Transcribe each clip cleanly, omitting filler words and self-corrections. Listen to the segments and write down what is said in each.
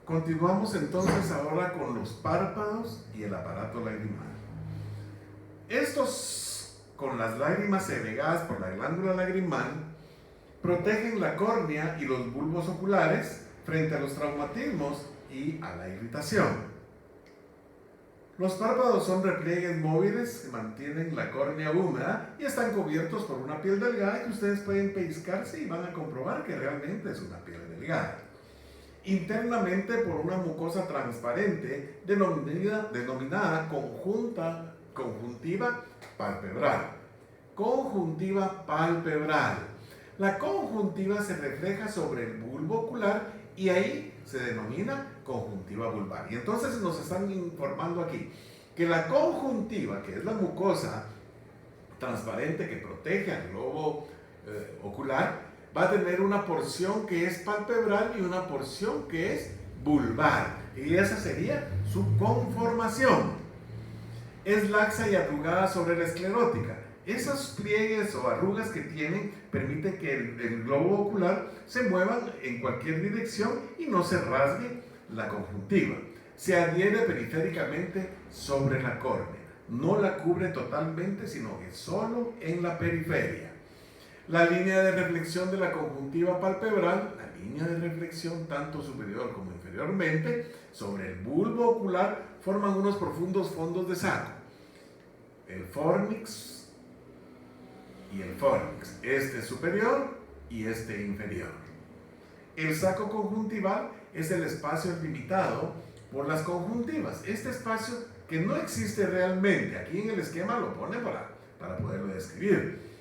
Continuamos entonces ahora con los párpados y el aparato lagrimal. Estos, con las lágrimas segregadas por la glándula lagrimal, protegen la córnea y los bulbos oculares frente a los traumatismos y a la irritación. Los párpados son repliegues móviles que mantienen la córnea húmeda y están cubiertos por una piel delgada que ustedes pueden pellizcarse y van a comprobar que realmente es una piel delgada. Internamente por una mucosa transparente denominada conjuntiva palpebral. Conjuntiva palpebral. La conjuntiva se refleja sobre el bulbo ocular y ahí se denomina conjuntiva vulvar. Y entonces nos están informando aquí que la conjuntiva, que es la mucosa transparente que protege al globo ocular, va a tener una porción que es palpebral y una porción que es vulvar. Y esa sería su conformación. Es laxa y arrugada sobre la esclerótica. Esos pliegues o arrugas que tienen permiten que el globo ocular se mueva en cualquier dirección y no se rasgue la conjuntiva. Se adhiere periféricamente sobre la córnea. No la cubre totalmente, sino que solo en la periferia. La línea de reflexión de la conjuntiva palpebral, la línea de reflexión tanto superior como inferiormente, sobre el bulbo ocular, forman unos profundos fondos de saco. El fornix y el fornix, este superior y este inferior. El saco conjuntival es el espacio limitado por las conjuntivas. Este espacio que no existe realmente, aquí en el esquema lo pone para poderlo describir.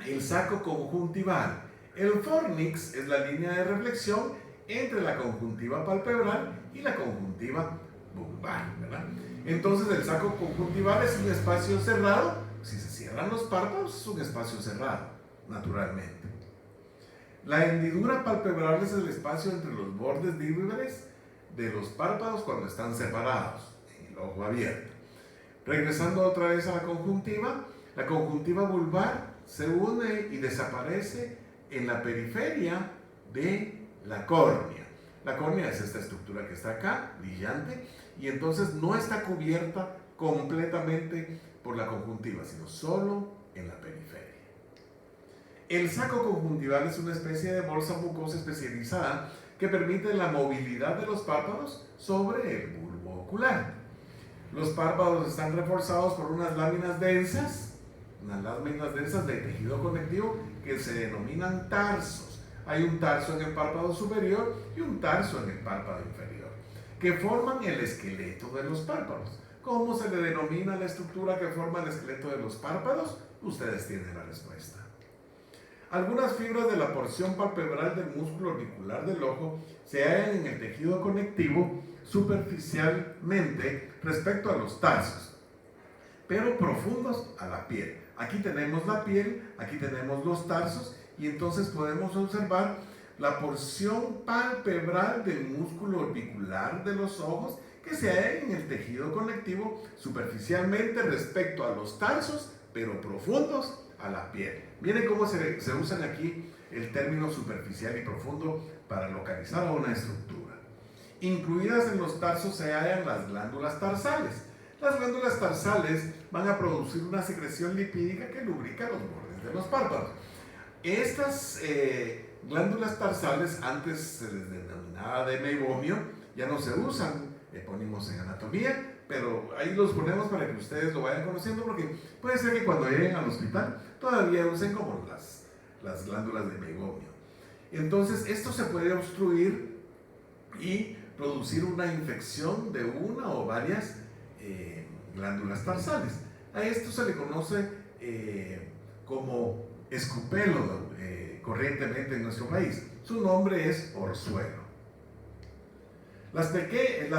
El saco conjuntival. El fornix es la línea de reflexión entre la conjuntiva palpebral y la conjuntiva vulvar, ¿verdad? Entonces el saco conjuntival es un espacio cerrado. Si se cierran los párpados es un espacio cerrado, naturalmente. La hendidura palpebral es el espacio entre los bordes libres de los párpados cuando están separados, en el ojo abierto. Regresando otra vez a la conjuntiva vulvar se une y desaparece en la periferia de la córnea. La córnea es esta estructura que está acá, brillante, y entonces no está cubierta completamente por la conjuntiva, sino solo en la periferia. El saco conjuntival es una especie de bolsa mucosa especializada que permite la movilidad de los párpados sobre el bulbo ocular. Los párpados están reforzados por unas láminas densas de tejido conectivo que se denominan tarsos. Hay un tarso en el párpado superior y un tarso en el párpado inferior, que forman el esqueleto de los párpados. ¿Cómo se le denomina la estructura que forma el esqueleto de los párpados? Ustedes tienen la respuesta. Algunas fibras de la porción palpebral del músculo orbicular del ojo se hallan en el tejido conectivo superficialmente respecto a los tarsos, pero profundos a la piel. Aquí tenemos la piel, aquí tenemos los tarsos y entonces podemos observar la porción palpebral del músculo orbicular de los ojos que se halla en el tejido conectivo superficialmente respecto a los tarsos, pero profundos a la piel. Miren cómo se usan aquí el término superficial y profundo para localizar a una estructura. Incluidas en los tarsos se hallan las glándulas tarsales. Las glándulas tarsales van a producir una secreción lipídica que lubrica los bordes de los párpados. Estas glándulas tarsales antes se les denominaba de meibomio, ya no se usan epónimos en anatomía, pero ahí los ponemos para que ustedes lo vayan conociendo, porque puede ser que cuando lleguen al hospital todavía usen como las glándulas de meibomio. Entonces esto se puede obstruir y producir una infección de una o varias glándulas tarsales. A esto se le conoce como escupelo corrientemente en nuestro país. Su nombre es orzuelo. Las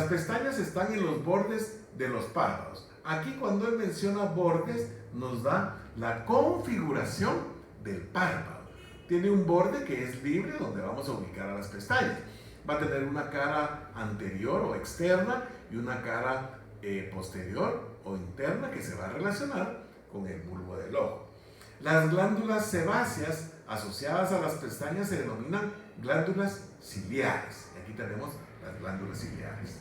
pestañas están en los bordes de los párpados. Aquí cuando él menciona bordes nos da la configuración del párpado. Tiene un borde que es libre donde vamos a ubicar a las pestañas. Va a tener una cara anterior o externa y una cara posterior o interna que se va a relacionar con el bulbo del ojo. Las glándulas sebáceas asociadas a las pestañas se denominan glándulas ciliares. Aquí tenemos las glándulas ciliares.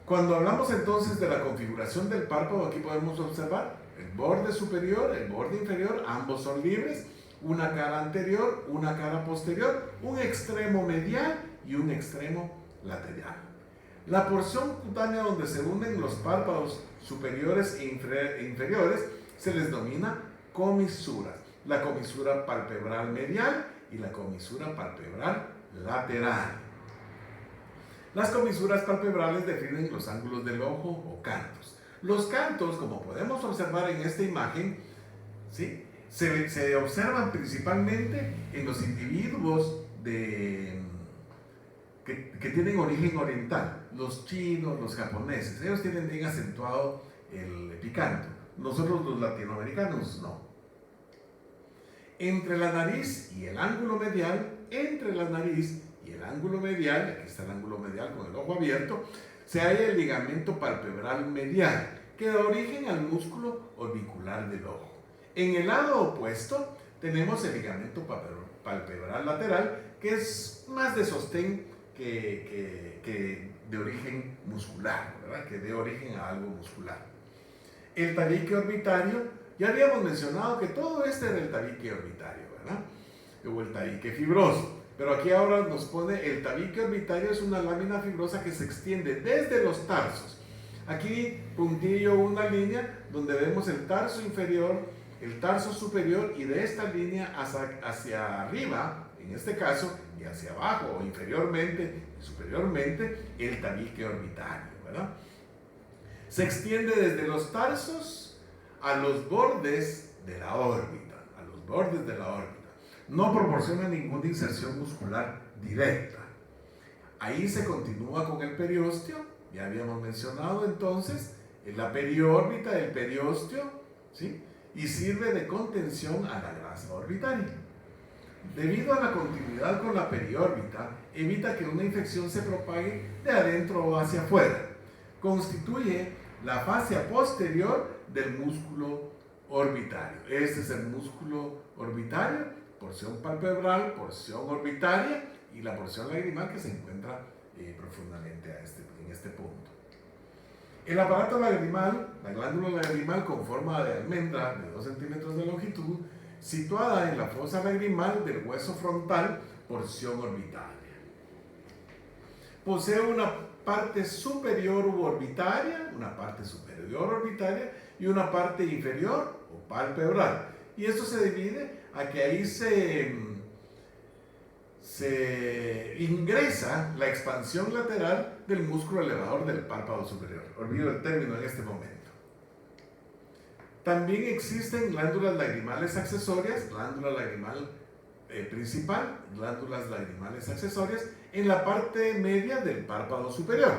Cuando hablamos entonces de la configuración del párpado, aquí podemos observar el borde superior, el borde inferior, ambos son libres, una cara anterior, una cara posterior, un extremo medial y un extremo lateral. La porción cutánea donde se unen los párpados superiores e inferiores se les denomina comisuras. La comisura palpebral medial y la comisura palpebral lateral. Las comisuras palpebrales definen los ángulos del ojo o cantos. Los cantos, como podemos observar en esta imagen, ¿sí?, se observan principalmente en los individuos que tienen origen oriental, los chinos, los japoneses. Ellos tienen bien acentuado el epicanto. Nosotros los latinoamericanos no. Entre la nariz y el ángulo medial, aquí está el ángulo medial con el ojo abierto, se halla el ligamento palpebral medial, que da origen al músculo orbicular del ojo. En el lado opuesto tenemos el ligamento palpebral lateral, que es más de sostén que de origen muscular, ¿verdad?, que de origen a algo muscular. El tabique orbitario, ya habíamos mencionado que todo este era el tabique orbitario, ¿verdad?, o el tabique fibroso. Pero aquí ahora nos pone el tabique orbitario, es una lámina fibrosa que se extiende desde los tarsos. Aquí puntillo una línea donde vemos el tarso inferior, el tarso superior, y de esta línea hacia arriba, en este caso, y hacia abajo o inferiormente y superiormente, el tabique orbitario, ¿verdad? Se extiende desde los tarsos a los bordes de la órbita, No proporciona ninguna inserción muscular directa. Ahí se continúa con el periósteo, ya habíamos mencionado entonces, la periórbita, el periósteo, ¿sí?, y sirve de contención a la grasa orbitaria. Debido a la continuidad con la periórbita, evita que una infección se propague de adentro o hacia afuera. Constituye la fascia posterior del músculo orbitario. Este es el músculo orbitario, porción palpebral, porción orbitaria y la porción lagrimal, que se encuentra profundamente en este punto. El aparato lagrimal, la glándula lagrimal con forma de almendra de 2 centímetros de longitud, situada en la fosa lagrimal del hueso frontal, porción orbitaria. Posee una parte superior orbitaria, y una parte inferior o palpebral. Y esto se divide a que ahí se ingresa la expansión lateral del músculo elevador del párpado superior. Olvido el término en este momento. También existen glándulas lagrimales accesorias, glándula lagrimal principal, glándulas lagrimales accesorias en la parte media del párpado superior,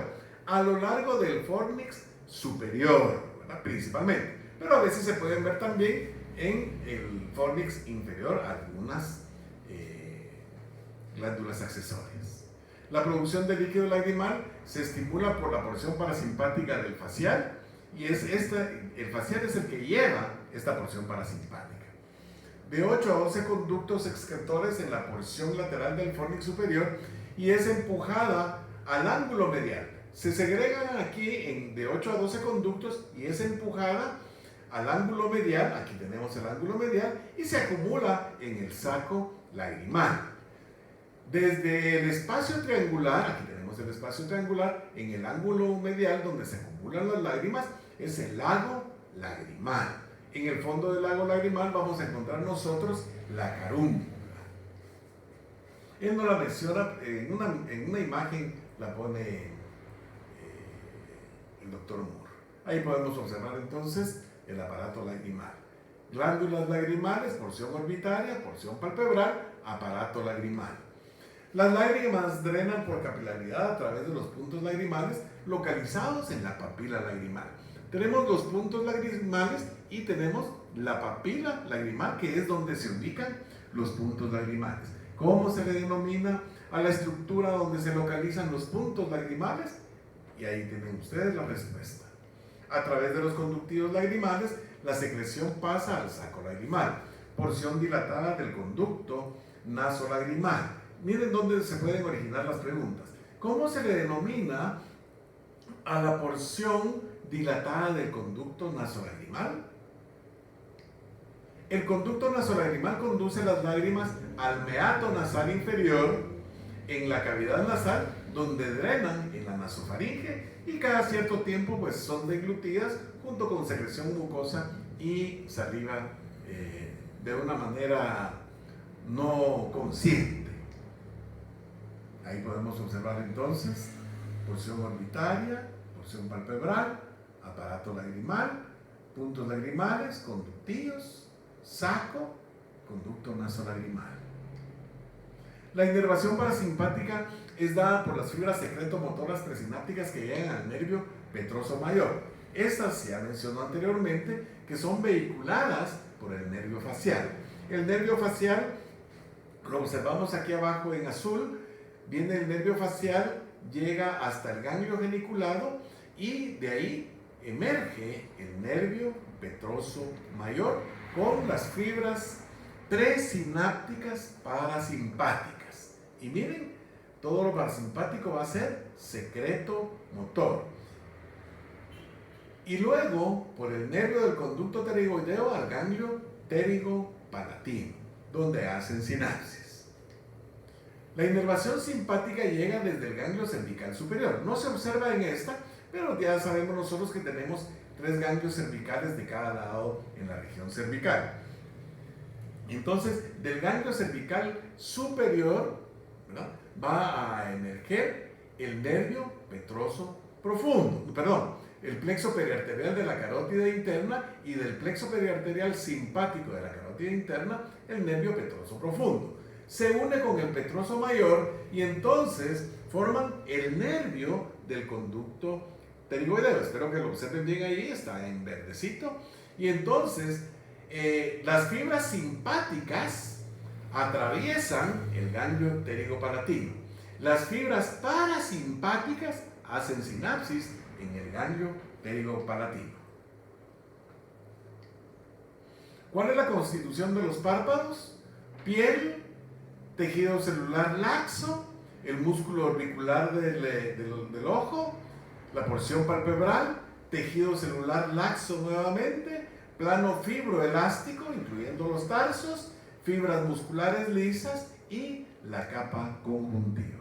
a lo largo del fornix superior, ¿verdad?, principalmente. Pero a veces se pueden ver también en el fornix inferior algunas glándulas accesorias. La producción de líquido lagrimal se estimula por la porción parasimpática del facial, y el facial es el que lleva esta porción parasimpática. De 8 a 12 conductos excretores en la porción lateral del fornix superior, y es empujada al ángulo medial. Se segregan aquí de 8 a 12 conductos y es empujada al ángulo medial. Aquí tenemos el ángulo medial y se acumula en el saco lagrimal. Desde el espacio triangular, aquí tenemos el espacio triangular, en el ángulo medial donde se acumulan las lágrimas, es el lago lagrimal. En el fondo del lago lagrimal vamos a encontrar nosotros la carúncula. Él no la menciona, en una imagen la pone el doctor Moore. Ahí podemos observar entonces el aparato lagrimal. Glándulas lagrimales, porción orbitaria, porción palpebral, aparato lagrimal. Las lágrimas drenan por capilaridad a través de los puntos lagrimales localizados en la papila lagrimal. Tenemos los puntos lagrimales y tenemos la papila lagrimal, que es donde se ubican los puntos lagrimales. ¿Cómo se le denomina a la estructura donde se localizan los puntos lagrimales? Y ahí tienen ustedes la respuesta. A través de los conductivos lagrimales, la secreción pasa al saco lagrimal, porción dilatada del conducto nasolagrimal. miren dónde se pueden originar las preguntas. ¿Cómo se le denomina a la porción dilatada del conducto nasolagrimal? El conducto nasolagrimal conduce las lágrimas al meato nasal inferior en la cavidad nasal, donde drenan en la nasofaringe y cada cierto tiempo pues son deglutidas junto con secreción mucosa y saliva de una manera no consciente. Ahí podemos observar entonces porción orbitaria, porción palpebral, aparato lagrimal, puntos lagrimales, conductillos, saco, conducto nasolagrimal. La inervación parasimpática es dada por las fibras secreto-motoras presinápticas que llegan al nervio petroso mayor. Estas ya mencionó anteriormente que son vehiculadas por el nervio facial. El nervio facial lo observamos aquí abajo en azul. Viene el nervio facial, llega hasta el ganglio geniculado y de ahí emerge el nervio petroso mayor con las fibras presinápticas parasimpáticas. Y miren, todo lo parasimpático va a ser secreto motor. Y luego, por el nervio del conducto pterigoideo al ganglio pterigopalatino, donde hacen sinapsis. La inervación simpática llega desde el ganglio cervical superior. No se observa en esta, pero ya sabemos nosotros que tenemos 3 ganglios cervicales de cada lado en la región cervical. Entonces, del ganglio cervical superior, ¿verdad?, va a emerger el nervio petroso profundo, el plexo periarterial de la carótida interna, y del plexo periarterial simpático de la carótida interna, el nervio petroso profundo. Se une con el petroso mayor y entonces forman el nervio del conducto pterigoideo. Espero que lo observen bien ahí, está en verdecito. Y entonces las fibras simpáticas atraviesan el ganglio pterigopalatino. Las fibras parasimpáticas hacen sinapsis en el ganglio pterigopalatino. ¿Cuál es la constitución de los párpados? Piel, tejido celular laxo, el músculo orbicular del ojo, la porción palpebral, tejido celular laxo nuevamente, plano fibroelástico, incluyendo los tarsos, fibras musculares lisas y la capa conjuntiva.